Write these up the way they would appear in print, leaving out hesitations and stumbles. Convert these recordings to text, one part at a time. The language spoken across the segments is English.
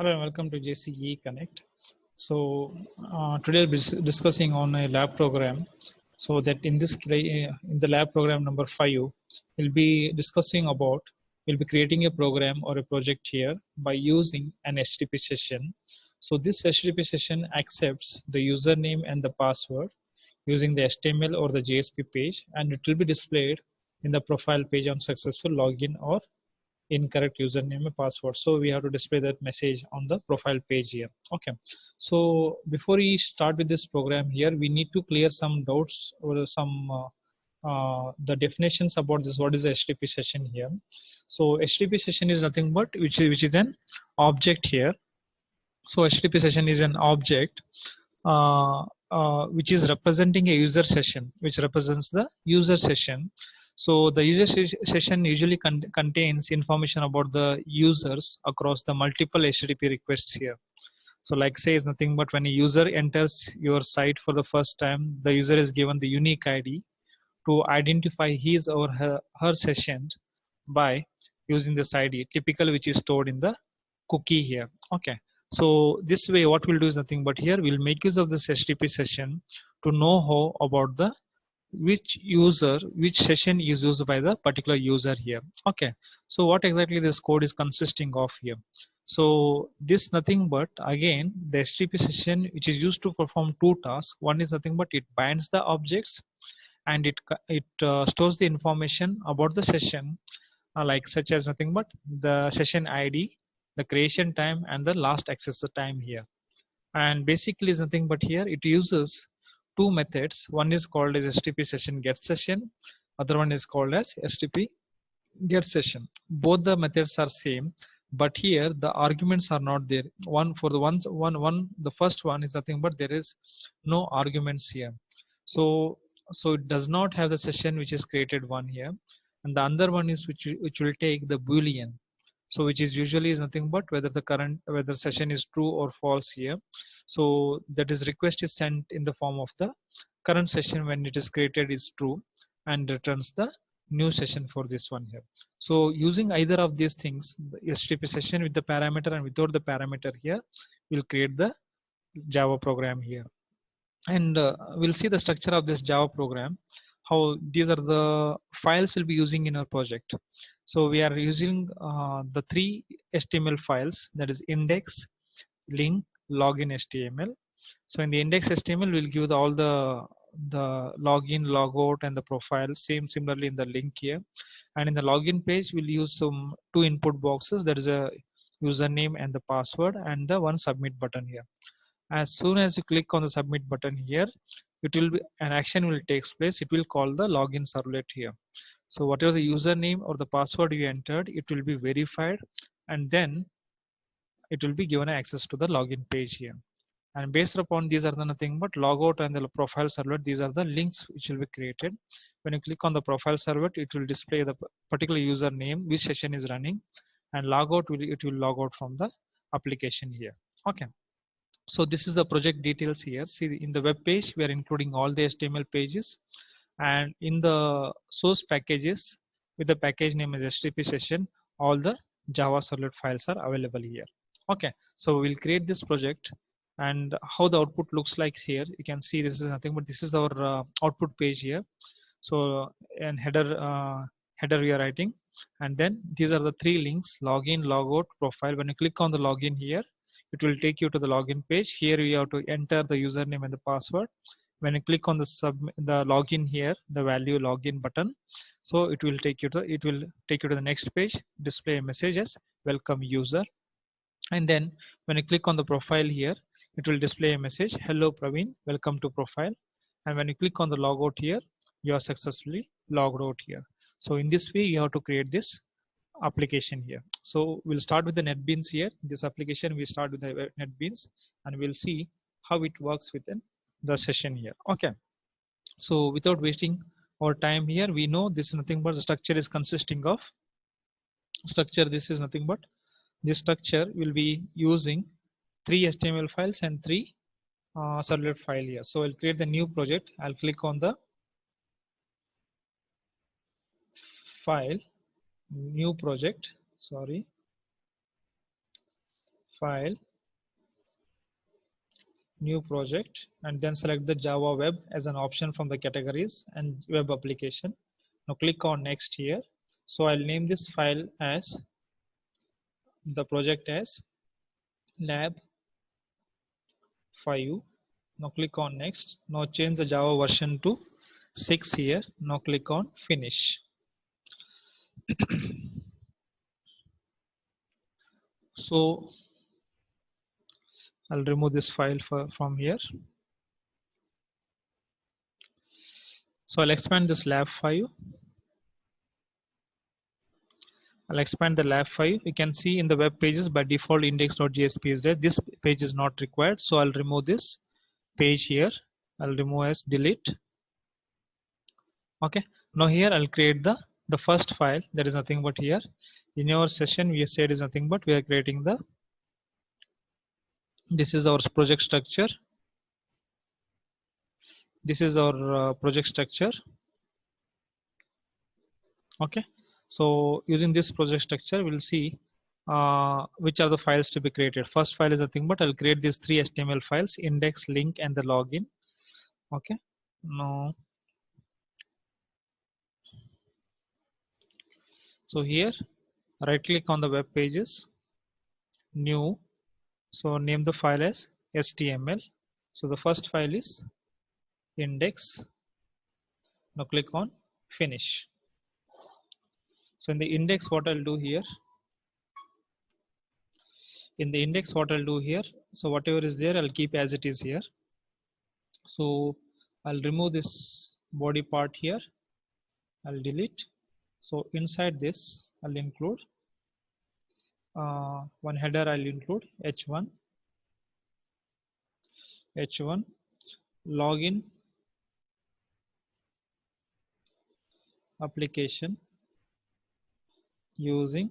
Hello and welcome to JCE Connect. So today we'll be discussing on a lab program. So that in in the lab program number 5, we'll be discussing about we'll be creating a program or a project here by using an HTTP session. So this HTTP session accepts the username and the password using the HTML or the JSP page, and it will be displayed in the profile page on successful login or incorrect username and password. So we have to display that message on the profile page here. Okay, so before we start with this program here, we need to clear some doubts or some the definitions about this. What is the HTTP session here? So HTTP session is nothing but which is an object here. So HTTP session is an object which is representing a user session, which represents the user session. So the user session usually contains information about the users across the multiple HTTP requests here. So like say is nothing but when a user enters your site for the first time, the user is given the unique ID to identify his or her session by using this ID, typical which is stored in the cookie here. Okay, so this way what we'll do is nothing but here we'll make use of this HTTP session to know how about the which session is used by the particular user here. Okay, so what exactly this code is consisting of here? So this nothing but again the HTTP session which is used to perform two tasks. One is nothing but it binds the objects and it stores the information about the session, like such as nothing but the session ID, the creation time, and the last access time here. And basically is nothing but here it uses two methods. One is called as HTTP session get session, other one is called as HTTP get session. Both the methods are same, but here the arguments are not there. One for the the first one is nothing but there is no arguments here. So it does not have the session which is created one here, and the other one is which will take the boolean. So which is usually is nothing but whether session is true or false here. So that is request is sent in the form of the current session when it is created is true and returns the new session for this one here. So using either of these things, the HTTP session with the parameter and without the parameter here, will create the Java program here. And we'll see the structure of this Java program, how these are the files we'll be using in our project. So we are using the three HTML files, that is index, link, login HTML. So in the index HTML, we'll give all the login, logout, and the profile. Similarly in the link here, and in the login page, we'll use some two input boxes. That is a username and the password, and the one submit button here. As soon as you click on the submit button here, it will be an action will takes place. It will call the login servlet here. So whatever the username or the password you entered, it will be verified, and then it will be given access to the login page here. And based upon these are the nothing but logout and the profile servlet. These are the links which will be created. When you click on the profile servlet, it will display the particular username, which session is running, and logout it will log out from the application here. Okay. So this is the project details here. See in the web page, we are including all the HTML pages, and in the source packages with the package name as HTTP session, all the Java servlet files are available here. Okay, so we'll create this project, and how the output looks like here. You can see this is nothing but this is our output page here. So and header we are writing, and then these are the three links: login, logout, profile. When you click on the login here, it will take you to the login page. Here you have to enter the username and the password. When you click on the login here, the value login button, so it will take you to the next page, display a message as welcome user. And then when you click on the profile here, it will display a message, hello Praveen, welcome to profile. And when you click on the logout here, you are successfully logged out here. So in this way you have to create this application here. So we'll start with the NetBeans here. This application we start with the NetBeans, and we'll see how it works within the session here. Okay, so without wasting our time here, we know this is nothing but the structure is consisting of structure. This is nothing but this structure will be using three HTML files and three servlet file here. So I'll create the new project. I'll click on the file, new project, sorry, file, new project, and then select the Java web as an option from the categories and web application. Now click on next here. So I'll name this file as the project as lab 5. Now click on next. Now change the Java version to 6 here. Now click on finish. So I'll remove this file from here. So I'll expand this lab 5. I'll expand the lab 5. You can see in the web pages by default index.jsp is there. This page is not required. So I'll remove this page here. I'll remove as delete. Okay. Now here I'll create the first file. There is nothing but here. In our session we said is nothing but we are creating this is our project structure. This is our project structure. Okay. So using this project structure, we'll see which are the files to be created. First file is nothing but I'll create these 3 HTML files: index, link, and the login. Okay. Now, so here, right click on the web pages, new. So name the file as HTML. So the first file is index. Now click on finish. So in the index, what I'll do here, so whatever is there, I'll keep as it is here. So I'll remove this body part here. I'll delete. So inside this, I'll include one header. I'll include h1 login application using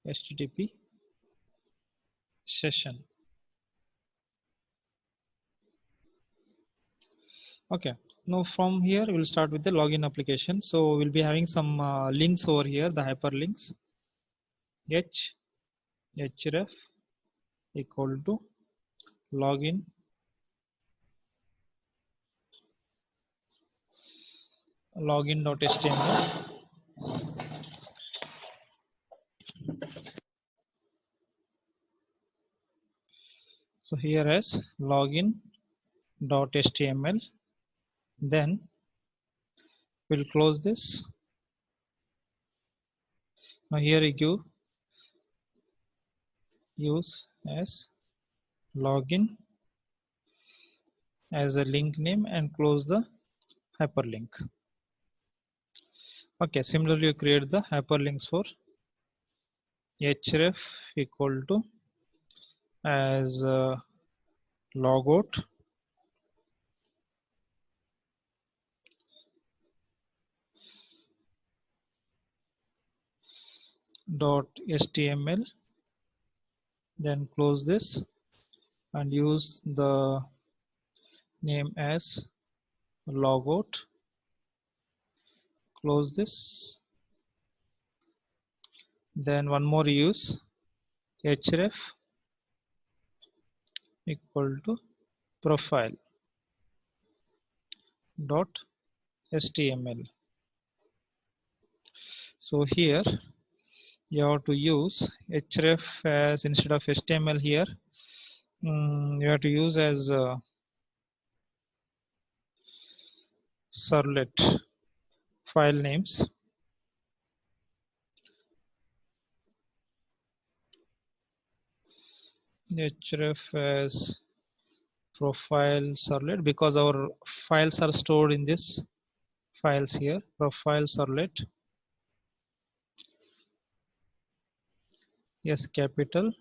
HTTP session. Okay. Now from here we'll start with the login application. So we'll be having some links over here, the hyperlinks. href equal to login login.html. So here as login.html. Then we'll close this. Now here you use as login as a link name and close the hyperlink. Okay, similarly you create the hyperlinks for href equal to as logout .html, then close this and use the name as logout, close this, then one more use href equal to profile .html. So here you have to use href as instead of HTML here. You have to use as servlet file names. href as profile servlet because our files are stored in this files here. Profile servlet. Yes, capital.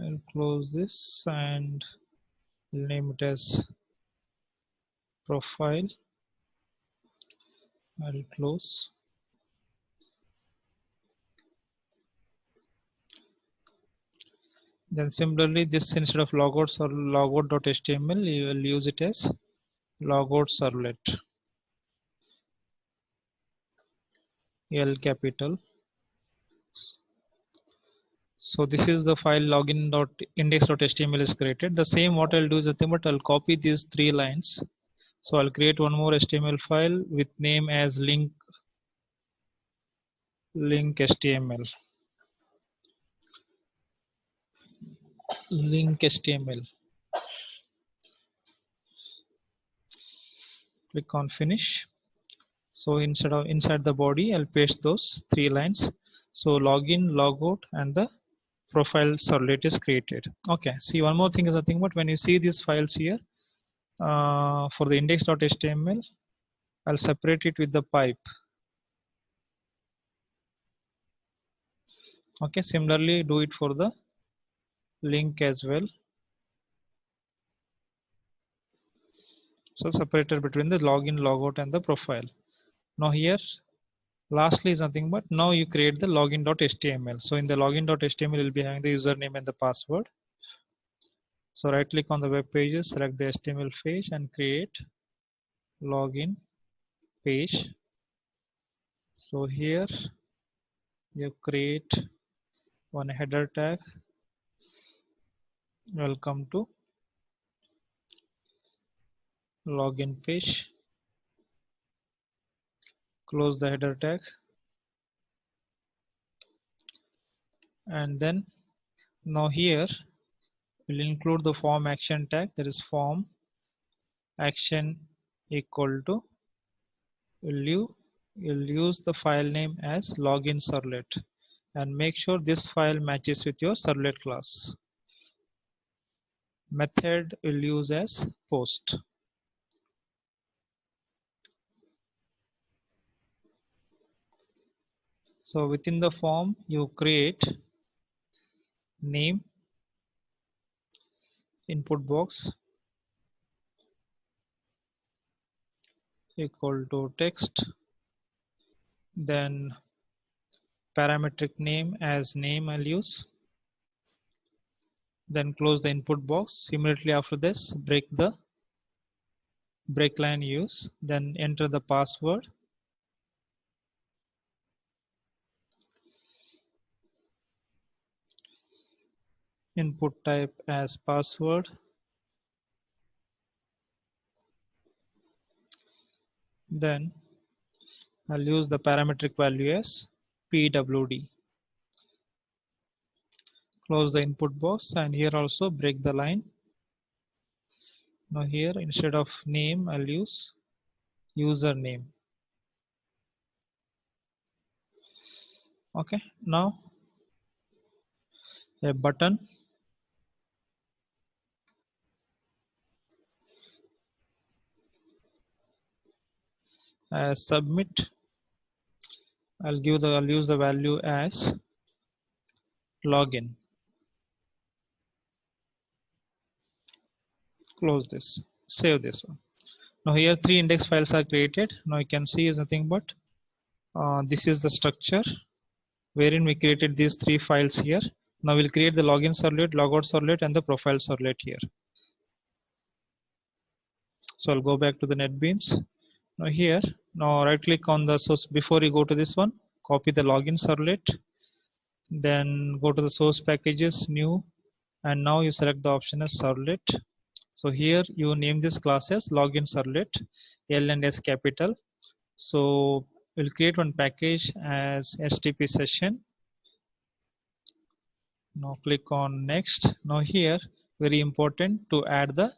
I'll close this and name it as profile. I'll close. Then similarly, this instead of logouts or logout.html, you will use it as logout servlet, L capital. So this is the file login.index.html is created. The same what I'll do is nothing but I'll copy these 3 lines. So I'll create one more HTML file with name as link HTML. Link HTML. Click on finish. So inside the body, I'll paste those 3 lines. So login, logout, and the profile servlet is created. Okay. See, one more thing is nothing but when you see these files here, for the index.html, I'll separate it with the pipe. Okay. Similarly, do it for the link as well. So separated between the login, logout, and the profile. Now here, lastly is nothing but now you create the login.html. So in the login.html, you'll be having the username and the password. So right click on the web pages, select the HTML page and create login page. So here you create one header tag. Welcome to login page. Close the header tag. And then now here we'll include the form action tag, that is form action equal to, you'll use the file name as login servlet and make sure this file matches with your servlet class. Method will use as post. So within the form you create name, input box equal to text, then parametric name as name I'll use, then close the input box. Immediately after this, break line use, then enter the password. Input type as password. Then I'll use the parametric value as PWD. Close the input box and here also break the line. Now here instead of name I'll use username. Okay, now a button as submit. I'll use the value as login. Close this, save this one. Now here 3 index files are created. Now you can see is nothing but this is the structure wherein we created these 3 files here. Now we'll create the login servlet, logout servlet, and the profile servlet here. So I'll go back to the NetBeans. Now here, now right click on the source. Before you go to this one, copy the login servlet, then go to the source packages, new, and now you select the option as servlet. So here you name this class as login servlet, L and S capital. So we'll create one package as HTTP session. Now click on next. Now here, very important to add the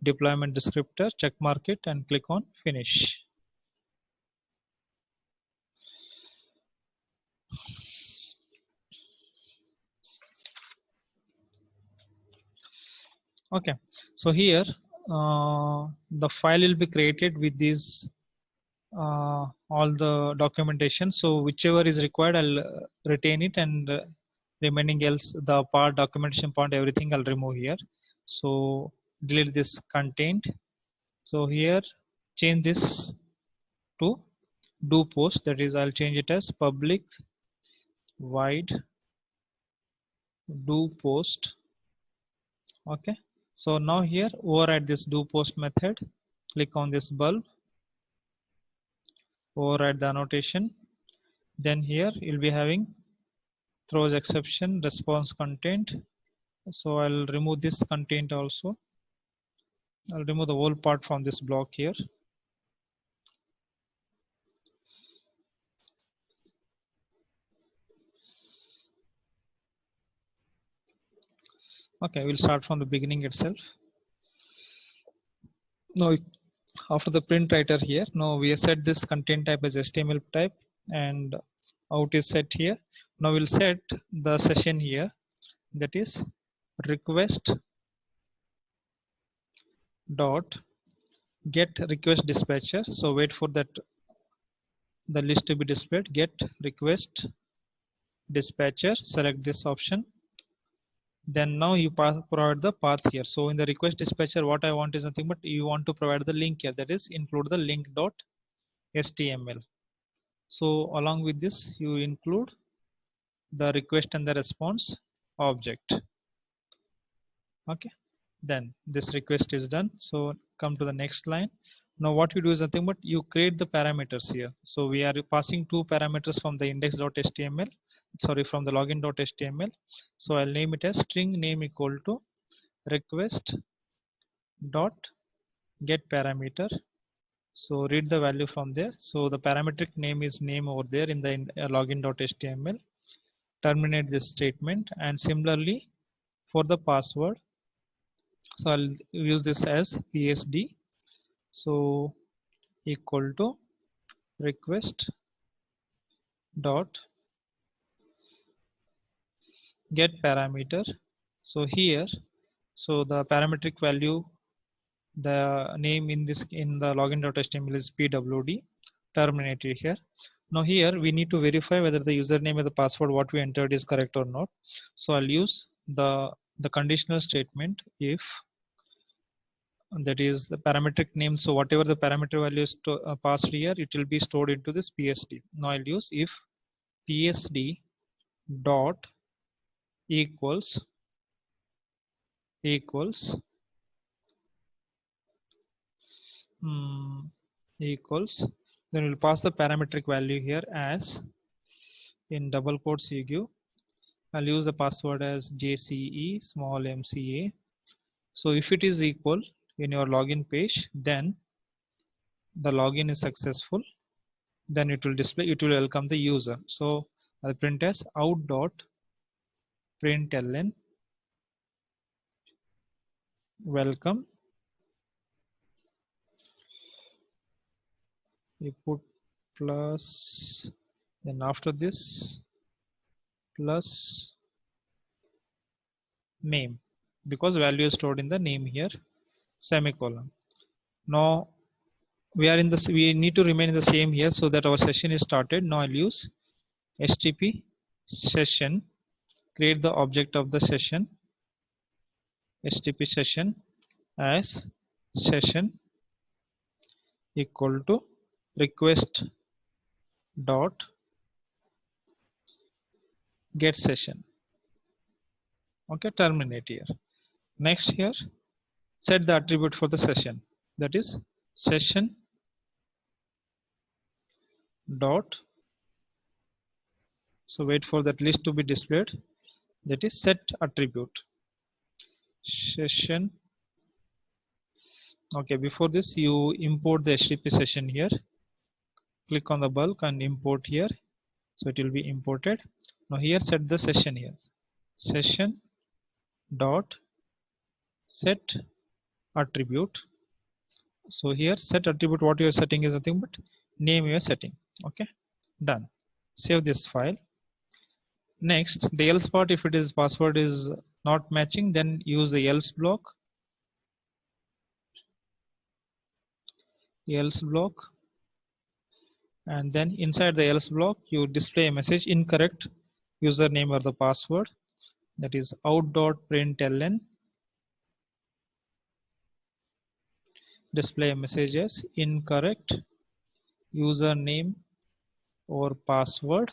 deployment descriptor, check mark it and click on finish. Okay, so here the file will be created with these all the documentation. So whichever is required, I'll retain it, and remaining else, the part documentation part, everything I'll remove here. So delete this content. So here change this to do post, that is I'll change it as public void do post. Okay, so now here override this do post method, click on this bulb, override the annotation. Then here you'll be having throws exception response content. So I'll remove this content also. I'll remove the whole part from this block here. Okay, we'll start from the beginning itself. Now after the print writer here, now we have set this content type as HTML type and out is set here. Now we'll set the session here, that is request dot get request dispatcher. So wait for that the list to be displayed. Get request dispatcher, select this option. Then now you provide the path here. So in the request dispatcher, what I want is nothing but you want to provide the link here, that is include the link.html. So along with this, you include the request and the response object. Okay, then this request is done. So come to the next line. Now what you do is nothing but you create the parameters here. So we are passing two parameters from the index.html, sorry, from the login.html. So I'll name it as string name equal to request dot get parameter. So read the value from there. So the parametric name is name over there in the login.html. Terminate this statement, and similarly for the password, so I'll use this as PSD. So equal to request dot get parameter. So here, so the parametric value, the name in this in the login.html is pwd. Terminate it here. Now here we need to verify whether the username and the password what we entered is correct or not. So I'll use the conditional statement if, that is the parametric name. So whatever the parameter value is passed here, it will be stored into this PSD. Now I'll use if PSD dot equals equals then we'll pass the parametric value here as in double quotes you give. I'll use the password as JCE small MCA. So if it is equal in your login page, then the login is successful. Then it will display, it will welcome the user. So I'll print as out.println welcome. You put plus, then after this plus name, because value is stored in the name here, semicolon. Now we are in this, we need to remain in the same here so that our session is started. Now I'll use HTTP session, create the object of the session, HTTP session as session equal to request dot get session. Okay, terminate here. Next here, set the attribute for the session, that is session dot, so wait for that list to be displayed, that is set attribute session. Okay, before this you import the HTTP session here, click on the bulk and import here, so it will be imported. Now here set the session here, session dot set attribute. So here set attribute, what you are setting is nothing but name you are setting. Okay, done. Save this file. Next, the else part, if it is password is not matching, then use the else block, and then inside the else block you display a message incorrect username or the password, that is out.println display a message as incorrect username or password.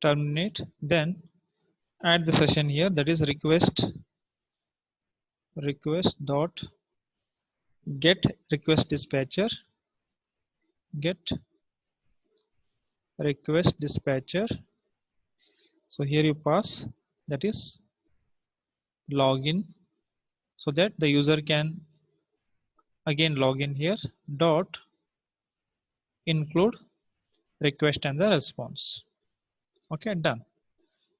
Terminate. Then add the session here, that is request dot get request dispatcher, get request dispatcher. So here you pass, that is login, so that the user can again log in here, dot include request and the response. Okay, done.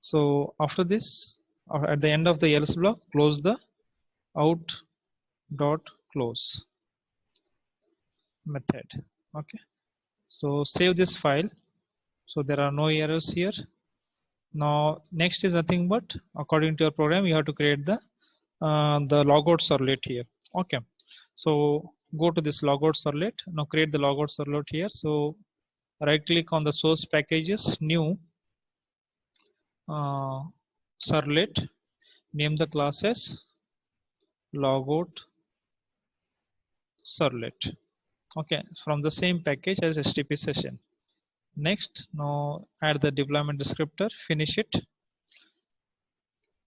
So after this, at the end of the else block, close the out dot close method. Okay, so save this file, so there are no errors here. Now next is nothing but, according to your program, you have to create the logout servlet here. Okay, so go to this logout servlet. Now create the logout servlet here. So right click on the source packages, new servlet, name the class as logout servlet. Okay, from the same package as HTTP session. Next, now add the deployment descriptor, finish it.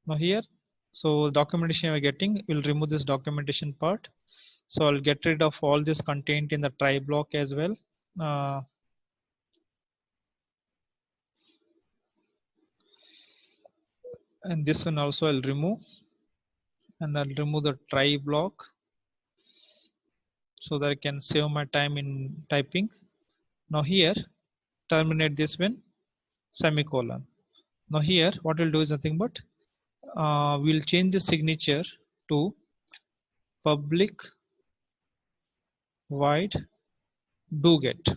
Now here, so documentation we're getting, we'll remove this documentation part. So I'll get rid of all this content in the try block as well. And this one also I'll remove, and I'll remove the try block so that I can save my time in typing. Now here, terminate this one, semicolon. Now here, what we'll do is nothing but we'll change the signature to public void do get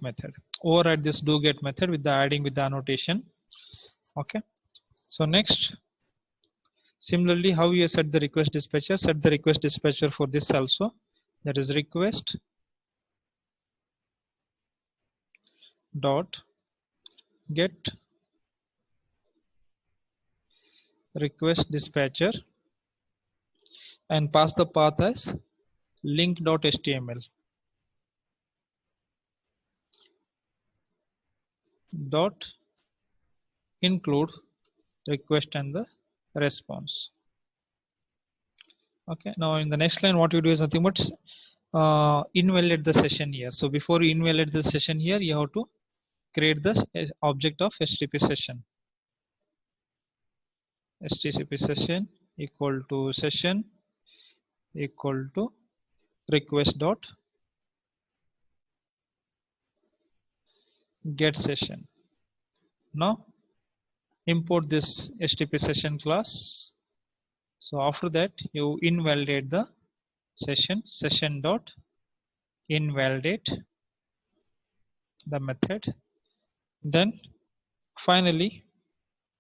method. Override this do get method with the adding with the annotation. Okay, so next, similarly, how you set the request dispatcher? Set the request dispatcher for this also, that is request dot get request dispatcher and pass the path as link.html dot include request and the response. Okay, now in the next line, what you do is nothing but invalidate the session here. So before you invalidate the session here, you have to create this object of HTTP session. HTTP session equal to session equal to request dot get session. Now import this HTTP session class. So after that, you invalidate the session dot invalidate the method. Then finally,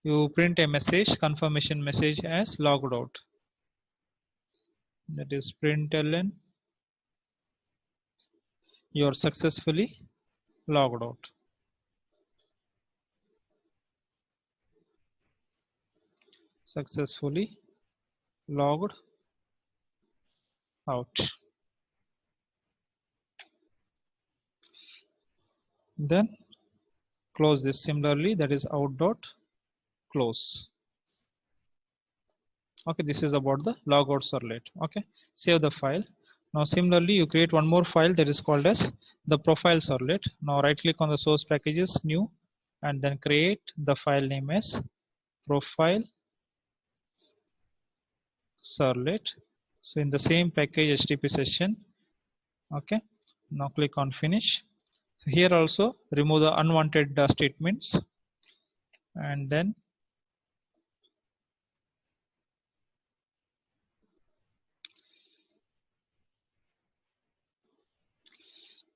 you print a message, confirmation message as logged out. That is println, you're successfully logged out. Successfully logged out. Then close this similarly, that is out dot close. Okay, this is about the logout servlet. Okay, save the file. Now similarly, you create one more file that is called as the profile servlet. Now right click on the source packages, new, and then create the file name as profile servlet. So in the same package HTTP session. Okay, now click on finish. Here also remove the unwanted statements, and then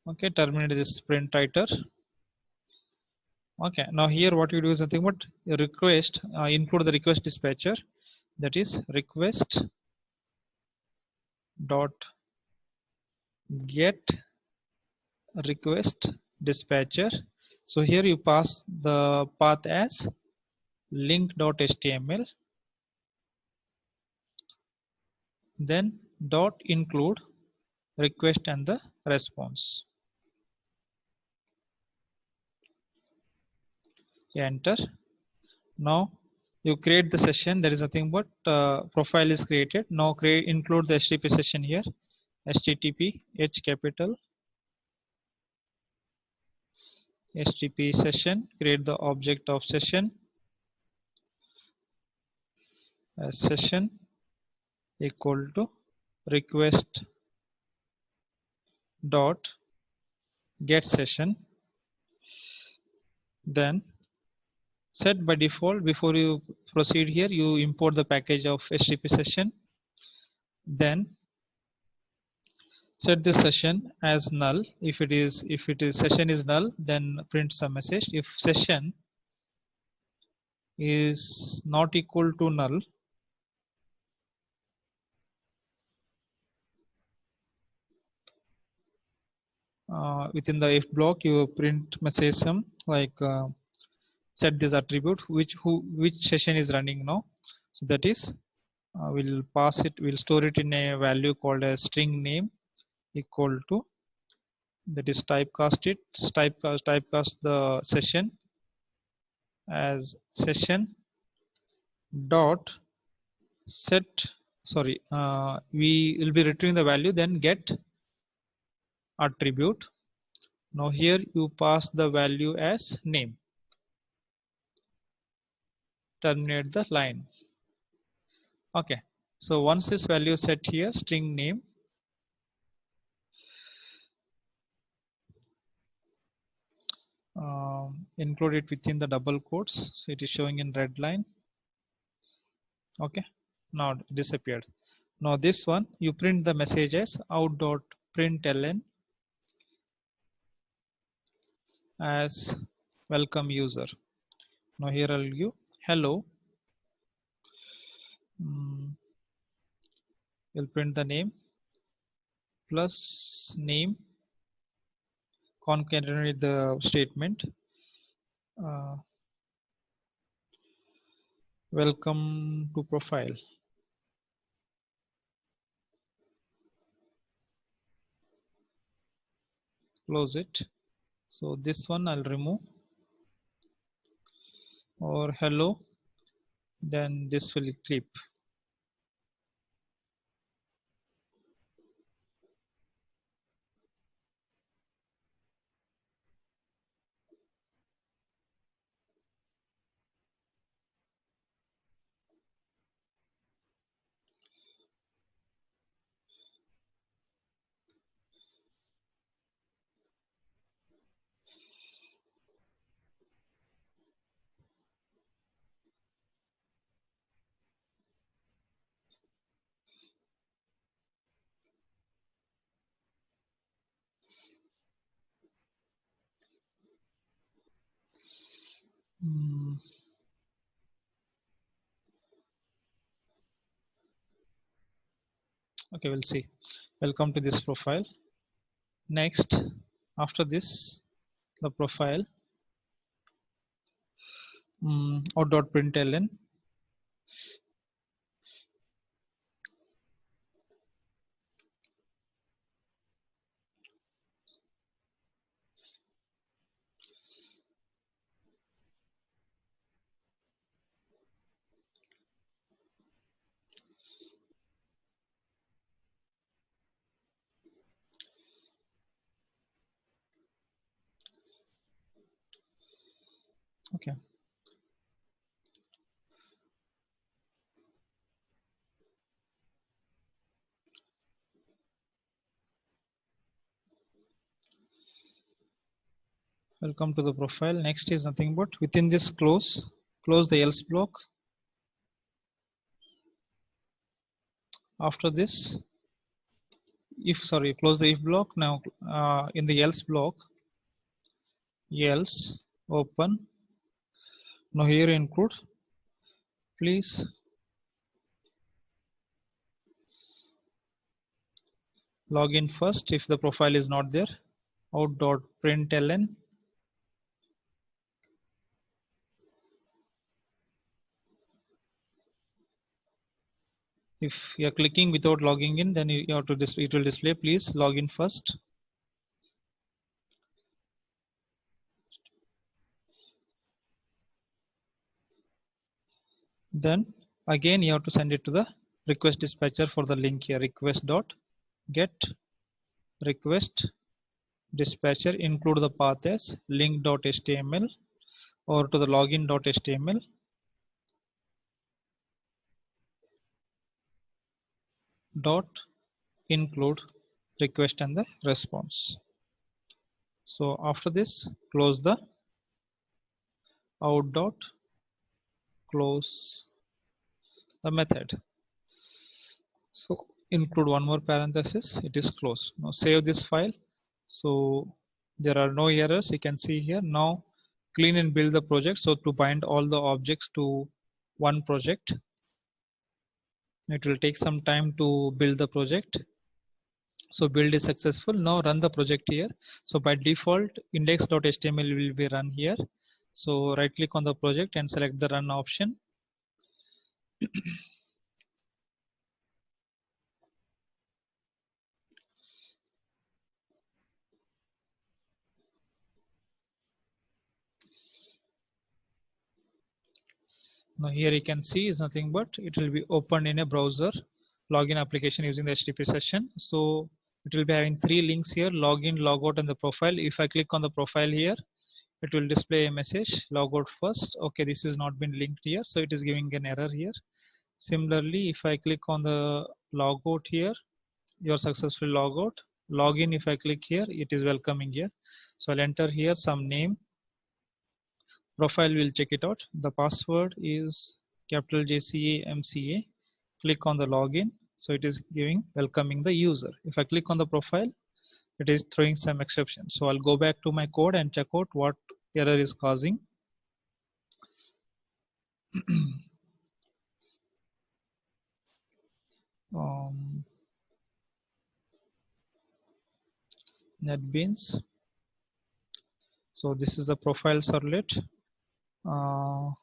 okay, terminate this print writer. Okay, now here what you do is nothing but request, include the request dispatcher, that is request dot get request dispatcher. So here you pass the path as link.html, then dot include request and the response. enter. Now you create the session. There is nothing but profile is created. Now include the HTTP session here. HTTP H capital HTTP session. Create the object of session as session equal to request dot get session. Then set by default, before you proceed here, you import the package of HTTP session. Then set this session as null. If it is session is null, then print some message. If session is not equal to null, within the if block you print message some like set this attribute which session is running now. So that is we'll pass it, we'll store it in a value called as string name equal to, that is typecast the session as session dot set, sorry, we will be retrieving the value, then get attribute. Now here you pass the value as name, terminate the line. Okay, so once this value set here, string name, include it within the double quotes, so it is showing in red line. Okay, now it disappeared. Now this one you print the message as out.println as welcome user. Now here I'll give hello. We'll print the name plus name, concatenate the statement. Welcome to profile. Close it. So this one I'll remove, or hello, then this will clip. Okay, we'll see. Welcome to this profile. Next, after this, the profile out.println okay. Welcome to the profile. Next is nothing but within this close the else block. After this, close the if block. Now in the else block, else open. Now here include, please log in first if the profile is not there. Out.println if you are clicking without logging in, then you have to it will display please log in first. Then again you have to send it to the request dispatcher for the link here, request dot get request dispatcher, include the path as link.html or to the login.html dot include request and the response. So after this, close the out dot close the method. So include one more parenthesis, it is closed. Now save this file. So there are no errors, you can see here. Now clean and build the project. So to bind all the objects to one project, it will take some time to build the project. So build is successful. Now run the project here. So by default, index.html will be run here. So right click on the project and select the run option. Now here you can see is nothing but it will be opened in a browser login application using the HTTP session. So it will be having three links here, login, logout, and the profile. If I click on the profile here, it will display a message, logout first. Okay, this is not been linked here, so it is giving an error here. Similarly, if I click on the logout here, you're successfully logout. Login, if I click here, it is welcoming here. So I'll enter here some name. Profile will check it out. The password is capital JCA MCA. Click on the login. So it is giving welcoming the user. If I click on the profile, it is throwing some exception. So I'll go back to my code and check out what error is causing. NetBeans. So this is the profile servlet. I'll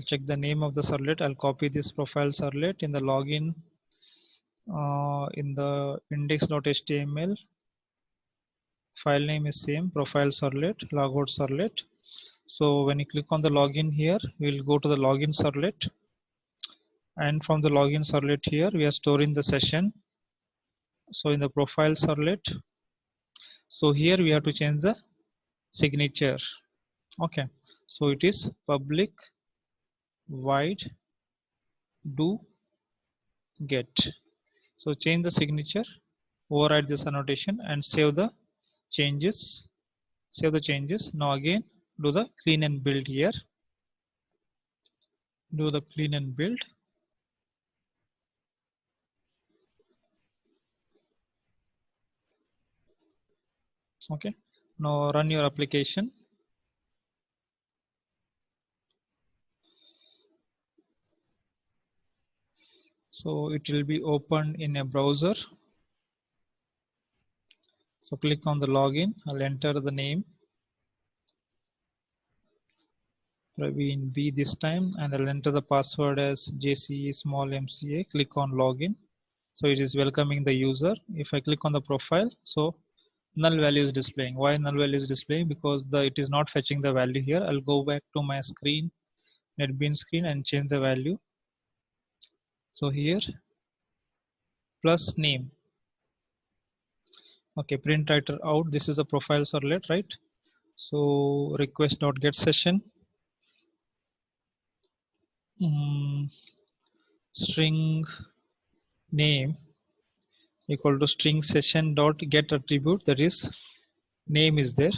check the name of the servlet. I'll copy this profile servlet in the login in the index.html. File name is same, profile servlet, logout servlet. So when you click on the login here, we'll go to the login servlet. And from the login servlet here, we are storing the session. So in the profile servlet, so here we have to change the signature. Okay, so it is public void do get. So change the signature, override this annotation and save the changes. Save the changes. Now again do the clean and build here. Do the clean and build. Okay, now run your application. So it will be opened in a browser. So click on the login. I'll enter the name Praveen B this time, and I'll enter the password as JCE small MCA. Click on login. So it is welcoming the user. If I click on the profile, so null value is displaying. Why null value is displaying? Because it is not fetching the value here. I'll go back to my screen, NetBeans screen, and change the value. So here plus name. Okay, print writer out. This is a profile servlet, right? So request.get session string name equal to string session dot get attribute, that is name is there.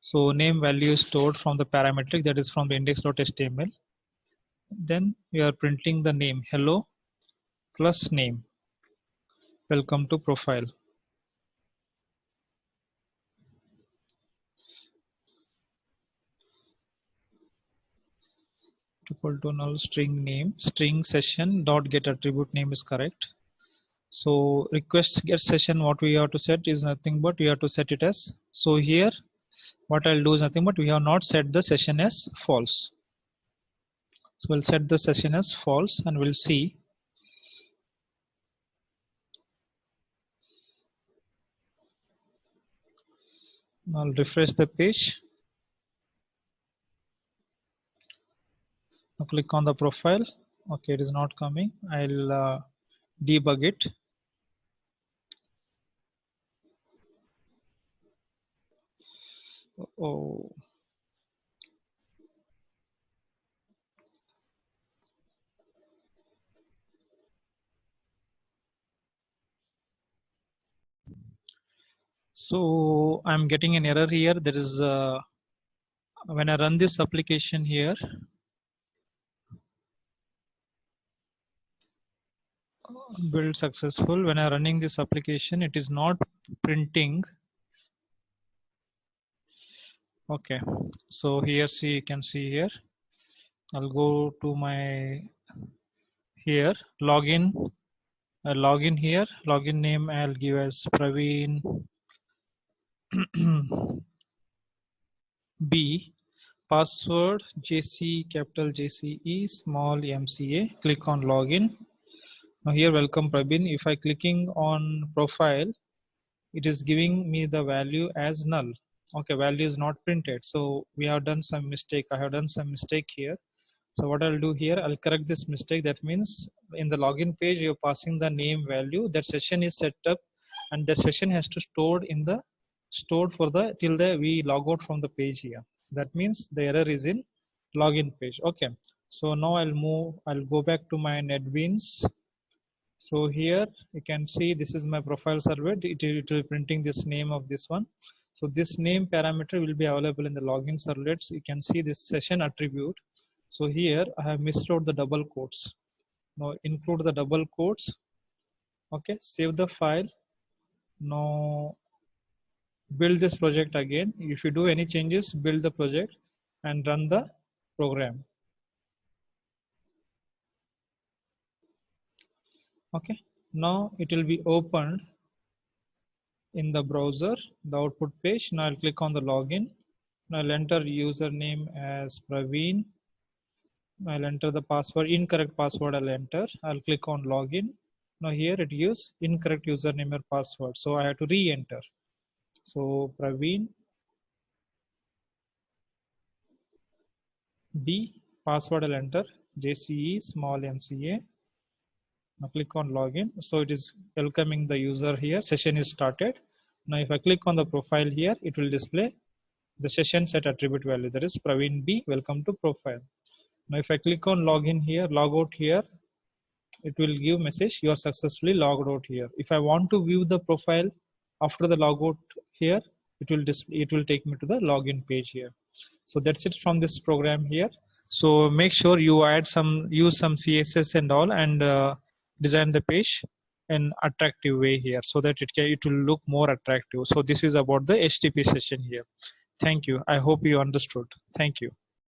So name value is stored from the parametric, that is from the index.html. Then we are printing the name hello plus name. Welcome to profile. Equal to null string name string session dot get attribute name is correct. So request get session, what we have to set is nothing but we have to set it as, so here what I'll do is nothing but we have not set the session as false. So we'll set the session as false and we'll see. I'll refresh the page. Now click on the profile. Okay, it is not coming. I'll debug it. Oh, so I'm getting an error here. There is when I run this application here, build successful. When I'm running this application, it is not printing. Okay, so here see, you can see here. I'll go to my here login. Login here. Login name I'll give as Praveen B. Password JC capital JCE small MCA. Click on login. Now here welcome Praveen. If I clicking on profile, it is giving me the value as null. Okay, value is not printed. So we have done some mistake. I have done some mistake here. So what I'll do here, I'll correct this mistake. That means in the login page, you're passing the name value. That session is set up, and the session has to stored for the till the we log out from the page here. That means the error is in login page. Okay. So now I'll go back to my NetBeans. So here you can see this is my profile server. It will be printing this name of this one. So this name parameter will be available in the login servlets. You can see this session attribute. So here I have misstored the double quotes. Now include the double quotes. Okay, save the file. Now build this project again. If you do any changes, build the project and run the program. Okay, now it will be opened in the browser, the output page. Now I'll click on the login. Now I'll enter username as Praveen. I'll enter the password, incorrect password I'll enter. I'll click on login. Now here it gives incorrect username or password. So I have to re-enter. So Praveen B, password I'll enter, JCE small MCA. Now click on login. So it is welcoming the user here. Session is started. Now if I click on the profile here, it will display the session set attribute value. That is Praveen B, welcome to profile. Now if I click on login here, log out here, it will give message you are successfully logged out here. If I want to view the profile after the logout here, it will take me to the login page here. So that's it from this program here. So make sure you use some CSS and all, and design the page in attractive way here, so that it will look more attractive. So this is about the HTTP session here. Thank you. I hope you understood. Thank you.